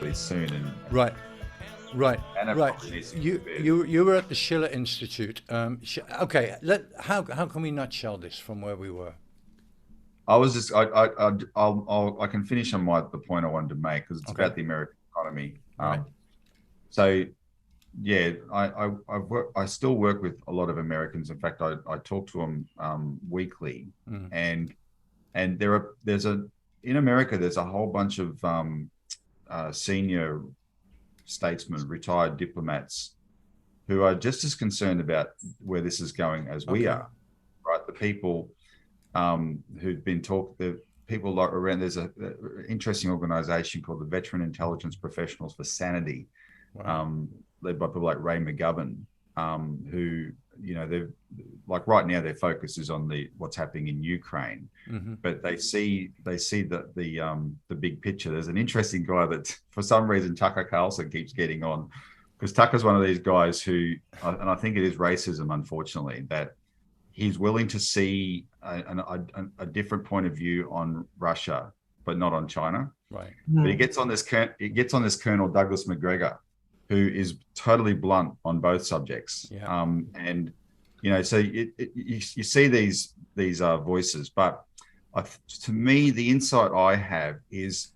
actually soon. And Right. Right, it right. probably needs to be You were at the Schiller Institute. Okay, how can we nutshell this from where we were? I was just I can finish on the point I wanted to make because it's Okay, about the American economy. right. So yeah, I still work with a lot of Americans. In fact, I talk to them weekly, Mm, and there's a in America there's a whole bunch of senior statesmen, retired diplomats, who are just as concerned about where this is going as we okay. are. Right, the people who've been the people like around. There's a interesting organization called the Veteran Intelligence Professionals for Sanity, Right. um, led by people like Ray McGovern, who they're like right now their focus is on what's happening in Ukraine, Mm-hmm. but they see the big picture. There's an interesting guy that for some reason Tucker Carlson keeps getting on, because Tucker's one of these guys who, and I think it is racism, unfortunately, that he's willing to see a different point of view on Russia, but not on China. Right. But he gets on this Colonel Douglas McGregor, who is totally blunt on both subjects. Yeah. And so you see these voices, but to me, the insight I have is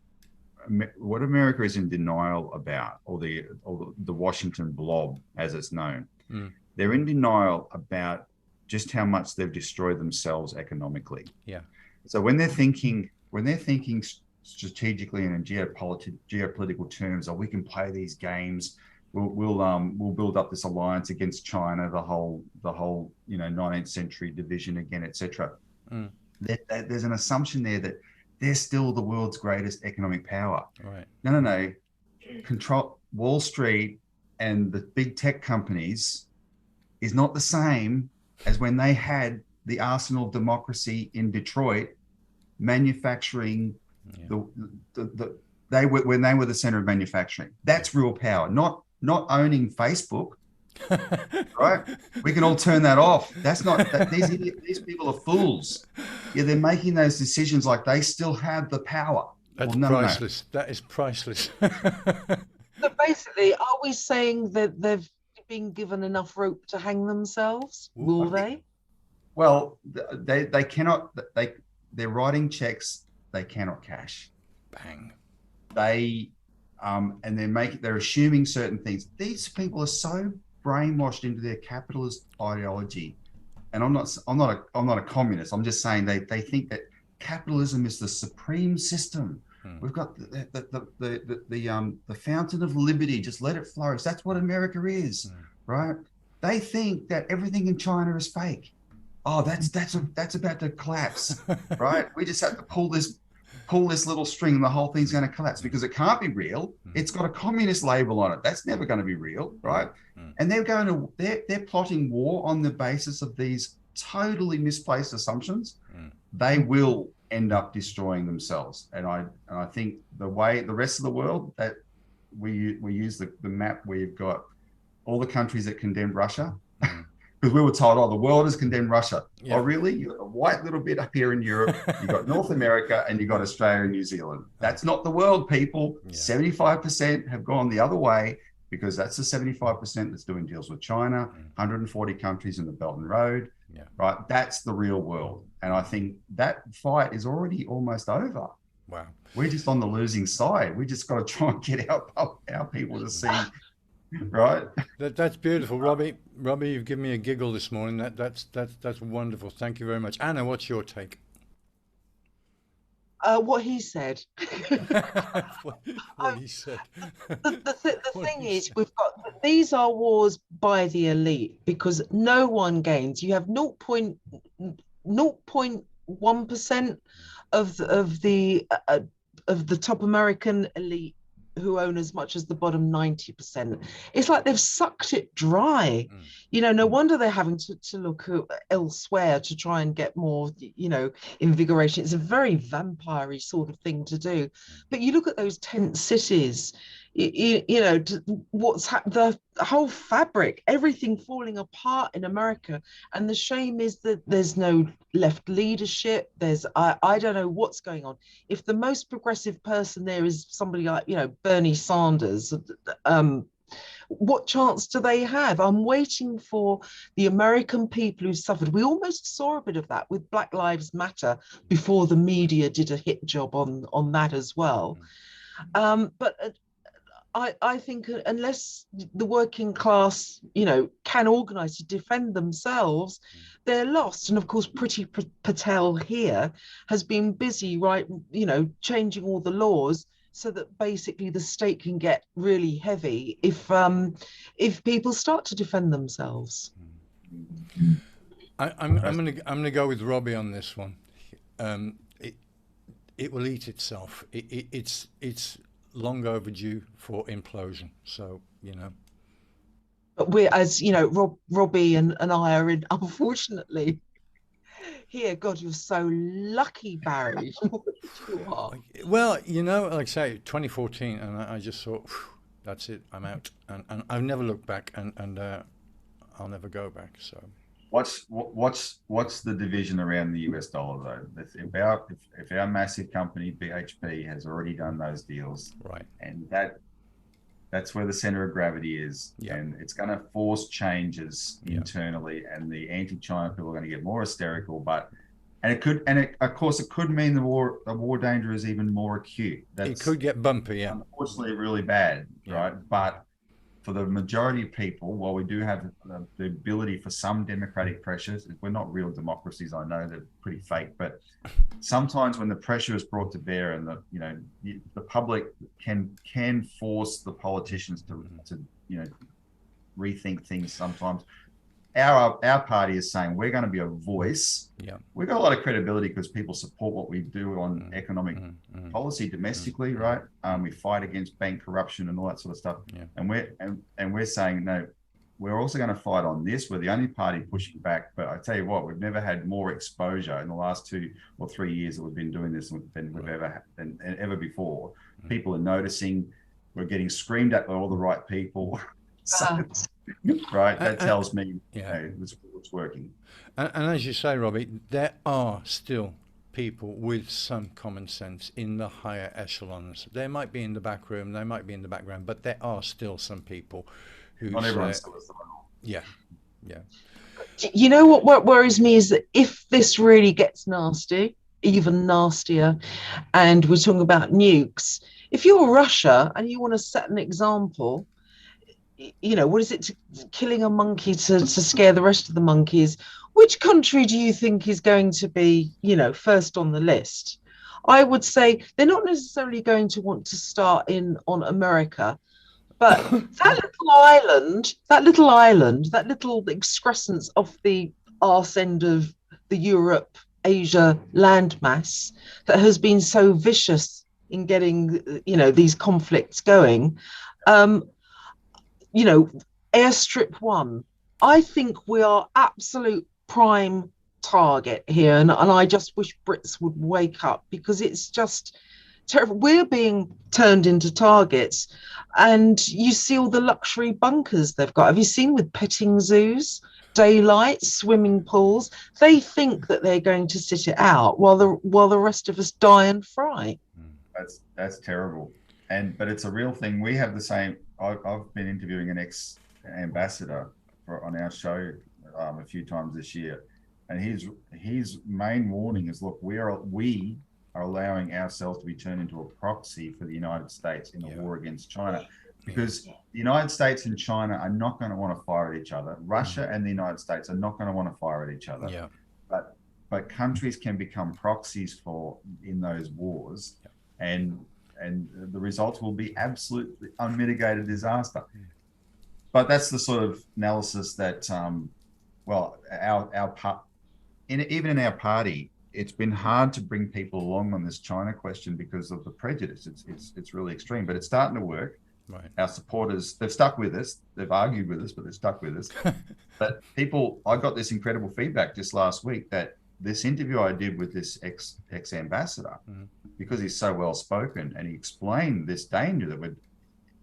what America is in denial about, or the Washington blob, as it's known. Mm. They're in denial about just how much they've destroyed themselves economically. Yeah. So when they're thinking strategically and in geopolitical terms, we can play these games. We'll build up this alliance against China, the whole 19th century division again, etc. Mm. There's an assumption there that they're still the world's greatest economic power. Right. No. Control Wall Street and the big tech companies is not the same as when they had the arsenal of democracy in Detroit, manufacturing. When they were the center of manufacturing. That's real power. Not owning Facebook, right? We can all turn that off. That's not. These people are fools. Yeah, they're making those decisions like they still have the power. That's no, priceless. No. That is priceless. So basically, are we saying that they've been given enough rope to hang themselves? Will they? Well, they cannot. They're writing checks they cannot cash. Bang. And they're assuming certain things. These people are so brainwashed into their capitalist ideology. And I'm not a communist. I'm just saying they think that capitalism is the supreme system. We've got the fountain of liberty. Just let it flourish. That's what America is, right? They think that everything in China is fake. Oh, that's about to collapse, right? We just have to pull this little string, and the whole thing's going to collapse because it can't be real. It's got a communist label on it. That's never going to be real, right? And they're plotting war on the basis of these totally misplaced assumptions. They will end up destroying themselves. And I think the rest of the world, that we use the map where you've got all the countries that condemned Russia, because we were told, the world has condemned Russia. Yeah. Oh, really? You've got a white little bit up here in Europe, you've got North America, and you've got Australia and New Zealand. That's not the world, people. 75% have gone the other way, because that's the 75% that's doing deals with China, 140 countries in the Belt and Road, right? That's the real world. And I think that fight is already almost over. Wow. We're just on the losing side. We just got to try and get our people to see, right? That's beautiful, Robbie. Robbie, you've given me a giggle this morning. That's wonderful. Thank you very much. Anna, what's your take? What he said. what he said. The thing is, we've got, these are wars by the elite, because no one gains. You have 0.1% of the top American elite who own as much as the bottom 90%. It's like they've sucked it dry. No wonder they're having to look elsewhere to try and get more, invigoration. It's a very vampire-y sort of thing to do. But you look at those tent cities, you know, the whole fabric, everything falling apart in America. And the shame is that there's no left leadership. I don't know what's going on. If the most progressive person there is somebody like, you know, Bernie Sanders, what chance do they have? I'm waiting for the American people who suffered. We almost saw a bit of that with Black Lives Matter before the media did a hit job on that as well. But I think unless the working class, you know, can organize to defend themselves, they're lost. And of course, Priti Patel here has been busy, right, you know, changing all the laws so that basically the state can get really heavy if people start to defend themselves. I'm gonna go with Robbie on this one. It will eat itself. It's long overdue for implosion. So, you know. But we're, as you know, Robbie and I are in, unfortunately, here. God, you're so lucky, Barrie. You are. Well, you know, like I say, 2014, and I just thought, that's it, I'm out. And I've never looked back, and I'll never go back. So. What's the division around the US dollar though? If our massive company BHP has already done those deals, right, and that's where the center of gravity is, and it's going to force changes internally, and the anti-China people are going to get more hysterical. Of course it could mean the war danger is even more acute. It could get bumpy, unfortunately really bad, right? But for the majority of people, while we do have the ability for some democratic pressures, we're not real democracies. I know they're pretty fake, but sometimes when the pressure is brought to bear, and the public can force the politicians to rethink things. Sometimes our party is saying we're going to be a voice. We've got a lot of credibility because people support what we do on economic policy domestically, right? We fight against bank corruption and all that sort of stuff. And we're saying, no, we're also going to fight on this. We're the only party pushing back. But I tell you what, we've never had more exposure in the last 2 or 3 years that we've been doing this than we've ever before. People are noticing. We're getting screamed at by all the right people. Right, that tells me it's working. And as you say, Robbie, there are still people with some common sense in the higher echelons. They might be in the back room, they might be in the background, but there are still some people who not everyone still is the yeah. You know what worries me is that if this really gets nasty, even nastier, and we're talking about nukes, if you're Russia and you want to set an example, you know, what is it, killing a monkey to scare the rest of the monkeys? Which country do you think is going to be, you know, first on the list? I would say they're not necessarily going to want to start on America, but that little island, that little excrescence off the arse end of the Europe-Asia landmass that has been so vicious in getting, you know, these conflicts going, you know, airstrip 1, I think we are absolute prime target here. And I just wish Brits would wake up, because it's just terrible. We're being turned into targets. And you see all the luxury bunkers they've got. Have you seen with petting zoos, daylight, swimming pools? They think that they're going to sit it out while the rest of us die and fry. That's terrible. But it's a real thing. We have the same. I've been interviewing an ex-ambassador on our show a few times this year, and his main warning is, look, we are allowing ourselves to be turned into a proxy for the United States in the war against China, because the United States and China are not going to want to fire at each other. Russia and the United States are not going to want to fire at each other. But countries can become proxies in those wars, and the results will be absolutely unmitigated disaster. But that's the sort of analysis that, even in our party, it's been hard to bring people along on this China question because of the prejudice. It's really extreme, but it's starting to work. Right. Our supporters, they've stuck with us. They've argued with us, but they've stuck with us. But I got this incredible feedback just last week that this interview I did with this ex-ambassador, because he's so well spoken and he explained this danger that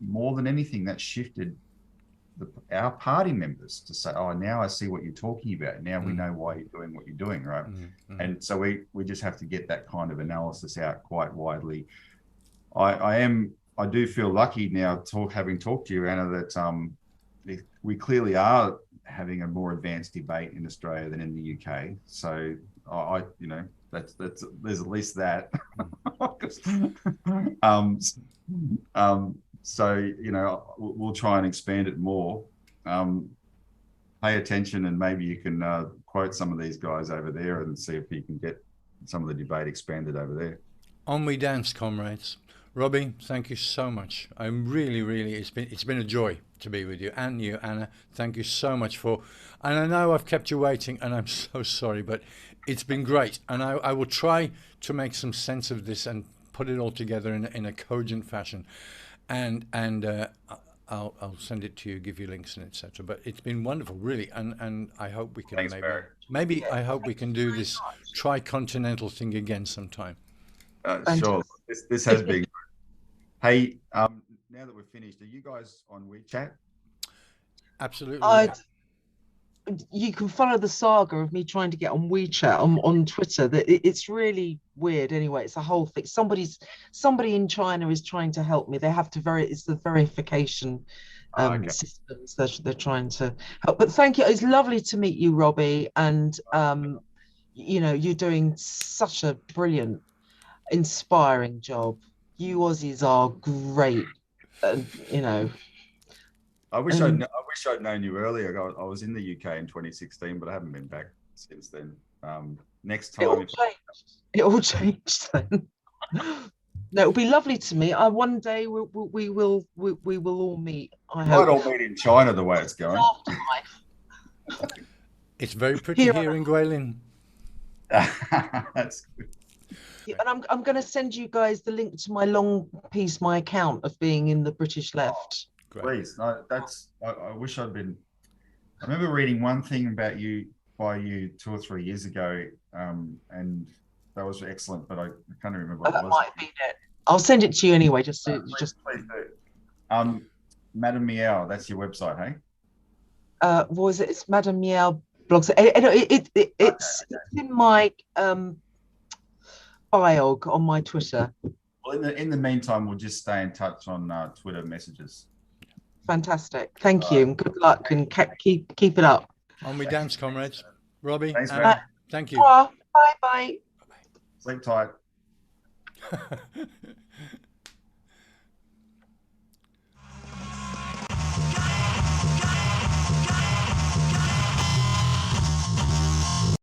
more than anything, that shifted our party members to say, oh, now I see what you're talking about. Now we know why you're doing what you're doing, right? And so we just have to get that kind of analysis out quite widely. I do feel lucky now having talked to you, Anna, that we clearly are having a more advanced debate in Australia than in the UK. So that's there's at least that. So we'll try and expand it more. Pay attention, and maybe you can quote some of these guys over there and see if you can get some of the debate expanded over there. On we dance, comrades. Robbie, thank you so much. I'm really, it's been a joy to be with you, and you, Anna. Thank you so much and I know I've kept you waiting, and I'm so sorry, but it's been great, and I will try to make some sense of this and put it all together in a cogent fashion, and I'll send it to you, give you links and etc. But it's been wonderful, really, and I hope we can I hope we can do this tricontinental thing again sometime. Sure. This has been. Hey, now that we're finished, are you guys on WeChat? Absolutely. You can follow the saga of me trying to get on WeChat on Twitter. It's really weird. Anyway, it's a whole thing. Somebody in China is trying to help me. They have to it's the verification systems that they're trying to help. But thank you. It's lovely to meet you, Robbie. And you're doing such a brilliant, inspiring job. You Aussies are great. I wish I'd known you earlier. I was in the UK in 2016, but I haven't been back since then. Next time, it all changed then. No, it'll be lovely to meet. One day we will all meet. I hope. Might all meet in China the way it's going. It's very pretty here in Guilin. That's good. Yeah, and I'm going to send you guys the link to my long piece, my account of being in the British left. Please, no, I wish I'd been. I remember reading one thing about you 2 or 3 years ago, and that was excellent, but I can't remember what it was. That might be it. I'll send it to you anyway. Please do. Madam Meow, that's your website, hey? What was it? It's Madam Meow blogs. It's in my bio on my Twitter. Well, in the meantime, we'll just stay in touch on Twitter messages. Fantastic. Thank you, and good luck, and keep it up. On we dance, comrades. Robbie, thanks, man. Thank you. Bye. Sleep tight.